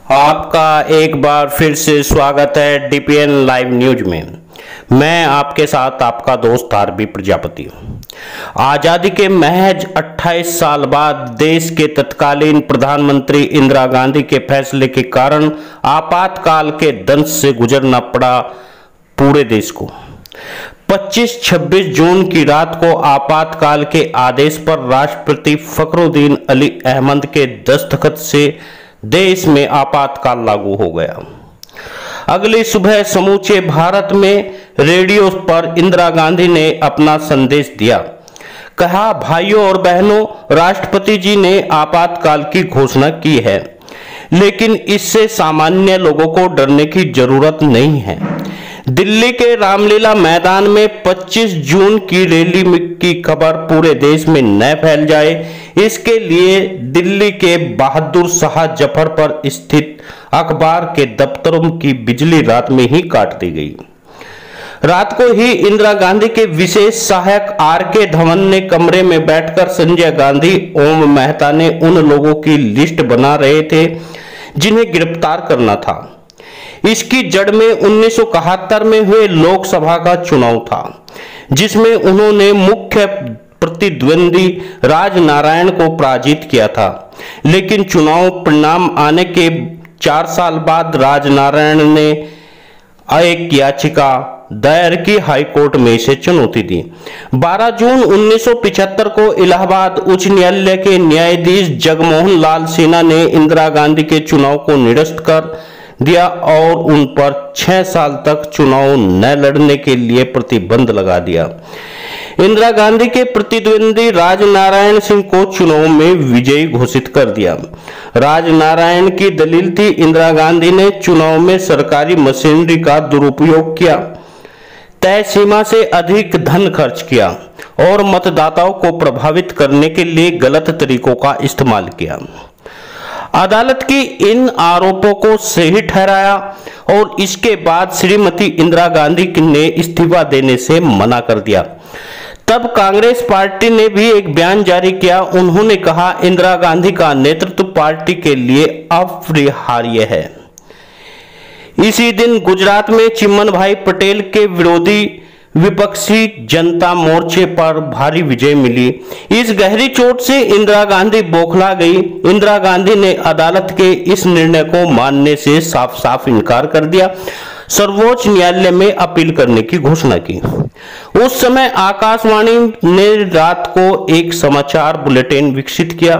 आपका एक बार फिर से स्वागत है डीपीएन लाइव न्यूज में। मैं आपके साथ आपका दोस्त आरबी प्रजापति। आजादी के महज 28 साल बाद देश के तत्कालीन प्रधानमंत्री इंदिरा गांधी के फैसले के कारण आपातकाल के दंश से गुजरना पड़ा पूरे देश को। 25-26 जून की रात को आपातकाल के आदेश पर राष्ट्रपति फखरुद्दीन अली अहमद के दस्तखत से देश में आपातकाल लागू हो गया। अगली सुबह समूचे भारत में रेडियो पर इंदिरा गांधी ने अपना संदेश दिया। कहा, भाइयों और बहनों, राष्ट्रपति जी ने आपातकाल की घोषणा की है, लेकिन इससे सामान्य लोगों को डरने की जरूरत नहीं है। दिल्ली के रामलीला मैदान में 25 जून की रैली की खबर पूरे देश में न फैल जाए, इसके लिए दिल्ली के बहादुर शाह जफर पर स्थित अखबार के दफ्तरों की बिजली रात में ही काट दी गई। रात को ही इंदिरा गांधी के विशेष सहायक आर.के. धवन ने कमरे में बैठकर संजय गांधी, ओम मेहता ने उन लोगों की लिस्ट बना रहे थे जिन्हें गिरफ्तार करना था। इसकी जड़ में 1971 में हुए लोकसभा का चुनाव था, जिसमें उन्होंने मुख्य प्रतिद्वंदी राजनारायण को पराजित किया था। लेकिन चुनाव परिणाम आने के 4 साल बाद राजनारायण ने एक याचिका दायर की, हाईकोर्ट में इसे चुनौती दी। 12 जून 1975 को इलाहाबाद उच्च न्यायालय के न्यायाधीश जगमोहन लाल सिन्हा ने इंदिरा गांधी के चुनाव को निरस्त कर दिया और उन पर 6 साल तक चुनाव न लड़ने के लिए प्रतिबंध लगा दिया। इंदिरा गांधी के प्रतिद्वंदी राजनारायण सिंह को चुनाव में विजयी घोषित कर दिया। राजनारायण की दलील थी, इंदिरा गांधी ने चुनाव में सरकारी मशीनरी का दुरुपयोग किया, तय सीमा से अधिक धन खर्च किया और मतदाताओं को प्रभावित करने के लिए गलत तरीकों का इस्तेमाल किया। अदालत की इन आरोपों को सही ठहराया और इसके बाद श्रीमती इंदिरा गांधी ने इस्तीफा देने से मना कर दिया। तब कांग्रेस पार्टी ने भी एक बयान जारी किया। उन्होंने कहा, इंदिरा गांधी का नेतृत्व पार्टी के लिए अपरिहार्य है। इसी दिन गुजरात में चिमन भाई पटेल के विरोधी विपक्षी जनता मोर्चे पर भारी विजय मिली। इस गहरी चोट से इंदिरा गांधी बौखला गई। इंदिरा गांधी ने अदालत के इस निर्णय को मानने से साफ साफ इनकार कर दिया, सर्वोच्च न्यायालय में अपील करने की घोषणा की। उस समय आकाशवाणी ने रात को एक समाचार बुलेटिन विकसित किया।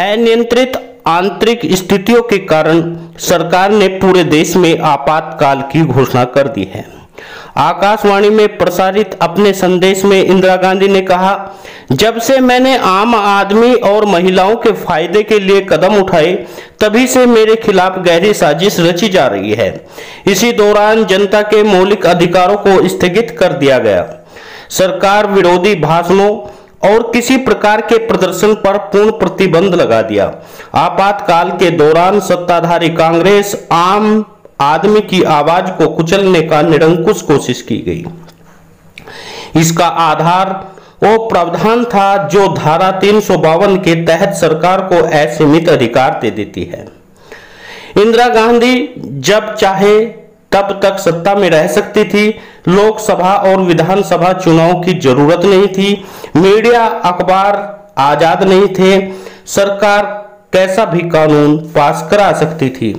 अनियंत्रित आंतरिक स्थितियों के कारण सरकार ने पूरे देश में आपातकाल की घोषणा कर दी है। आकाशवाणी में प्रसारित अपने संदेश में इंदिरा गांधी ने कहा, जब से मैंने आम आदमी और महिलाओं के फायदे के लिए कदम उठाए, तभी से मेरे खिलाफ गहरी साजिश रची जा रही है। इसी दौरान जनता के मौलिक अधिकारों को स्थगित कर दिया गया। सरकार विरोधी भाषणों और किसी प्रकार के प्रदर्शन पर पूर्ण प्रतिबंध लगा दिया। आपातकाल के दौरान सत्ताधारी कांग्रेस आम आदमी की आवाज को कुचलने का निरंकुश कोशिश की गई। इसका आधार वो प्रावधान था जो धारा 352 के तहत सरकार को असीमित अधिकार दे देती है। इंदिरा गांधी जब चाहे तब तक सत्ता में रह सकती थी। लोकसभा और विधानसभा चुनाव की जरूरत नहीं थी। मीडिया, अखबार आजाद नहीं थे। सरकार कैसा भी कानून पास करा सकती थी।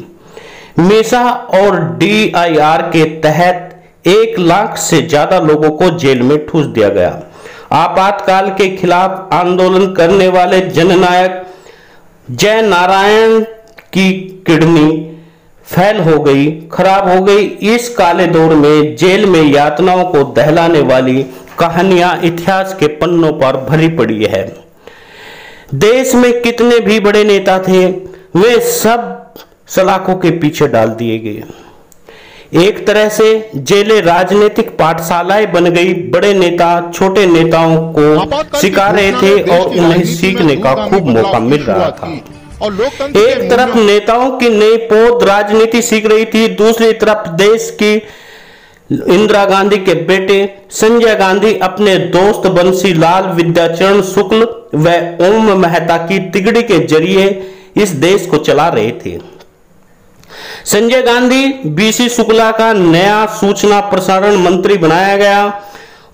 मेसा और DIR के तहत 1 लाख से ज्यादा लोगों को जेल में ठूस दिया गया। आपातकाल के खिलाफ आंदोलन करने वाले जननायक जय नारायण की किडनी फेल हो गई, खराब हो गई। इस काले दौर में जेल में यातनाओं को दहलाने वाली कहानियां इतिहास के पन्नों पर भरी पड़ी है। देश में कितने भी बड़े नेता थे, वे सब सलाखों के पीछे डाल दिए गए। एक तरह से जेलें राजनीतिक पाठशालाएं बन गई। बड़े नेता छोटे नेताओं को सिखा रहे थे और उन्हें सीखने का खूब मौका मिल रहा था। एक तरफ नेताओं की नई पौध राजनीति सीख रही थी, दूसरी तरफ देश की इंदिरा गांधी के बेटे संजय गांधी अपने दोस्त बंसीलाल विद्याचरण शुक्ल व ओम मेहता की तिगड़ी के जरिए इस देश को चला रहे थे। संजय गांधी बीसी शुक्ला का नया सूचना प्रसारण मंत्री बनाया गया।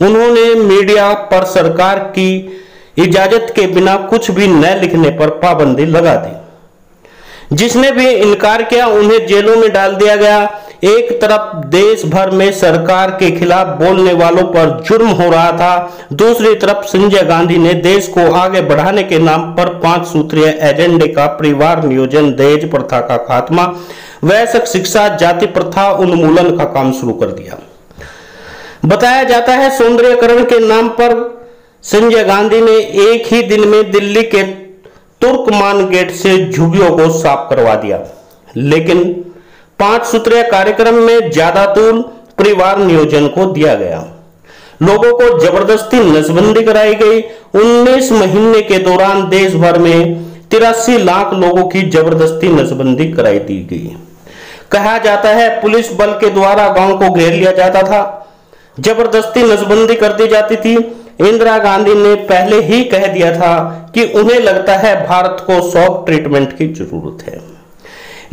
उन्होंने मीडिया पर सरकार की इजाजत के बिना कुछ भी न लिखने पर पाबंदी लगा दी। जिसने भी इनकार किया उन्हें जेलों में डाल दिया गया। एक तरफ देश भर में सरकार के खिलाफ बोलने वालों पर जुर्म हो रहा था, दूसरी तरफ संजय गांधी ने देश को आगे बढ़ाने के नाम पर 5 सूत्रीय एजेंडे का परिवार नियोजन, दहेज प्रथा का खात्मा, वयस्क शिक्षा, जाति प्रथा उन्मूलन का काम शुरू कर दिया। बताया जाता है सौंदर्यकरण के नाम पर संजय गांधी ने एक ही दिन में दिल्ली के तुर्कमान गेट से झुग्गियों को साफ करवा दिया। लेकिन 5 सूत्रीय कार्यक्रम में ज्यादा तूल परिवार नियोजन को दिया गया। लोगों को जबरदस्ती नसबंदी कराई गई। 19 महीने के दौरान देश भर में 83 लाख लोगों की जबरदस्ती नसबंदी कराई दी गई। कहा जाता है पुलिस बल के द्वारा गांव को घेर लिया जाता था, जबरदस्ती नसबंदी कर दी जाती थी। इंदिरा गांधी ने पहले ही कह दिया था कि उन्हें लगता है भारत को शॉक ट्रीटमेंट की जरूरत है।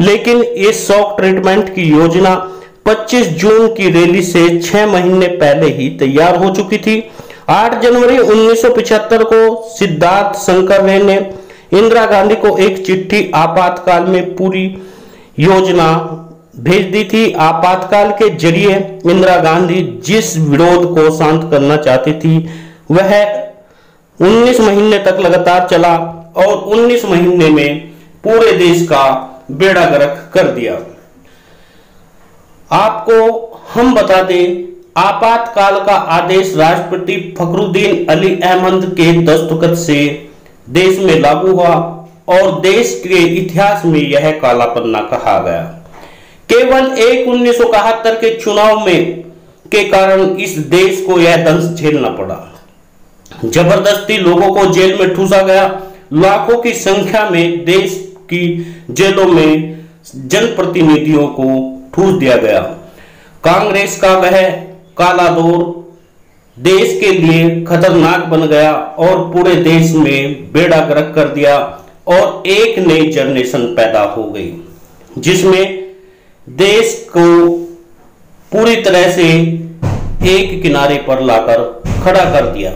लेकिन इस शॉक ट्रीटमेंट की योजना 25 जून की रैली से 6 महीने पहले ही तैयार हो चुकी थी। 8 जनवरी 1975 को सिद्धार्थ शंकर रे ने इंदिरा गांधी को एक चिट्ठी आपातकाल में पूरी योजना भेज दी थी। आपातकाल के जरिए इंदिरा गांधी जिस विरोध को शांत करना चाहती थी वह 19 महीने तक लगातार चला और 19 महीने में पूरे देश का बेड़ा गर्क कर दिया। आपको हम बता दें, आपातकाल का आदेश राष्ट्रपति फखरुद्दीन अली अहमद के दस्तखत से देश में लागू हुआ और देश के इतिहास में यह काला पन्ना कहा गया। केवल एक 1971 के चुनाव में के कारण इस देश को यह दंश झेलना पड़ा। जबरदस्ती लोगों को जेल में ठूसा गया। लाखों की संख्या में देश की जेलों में जनप्रतिनिधियों को ठूस दिया गया। कांग्रेस का वह काला दौर देश के लिए खतरनाक बन गया और पूरे देश में बेड़ा गर्क कर दिया और एक नई जनरेशन पैदा हो गई जिसमें देश को पूरी तरह से एक किनारे पर लाकर खड़ा कर दिया।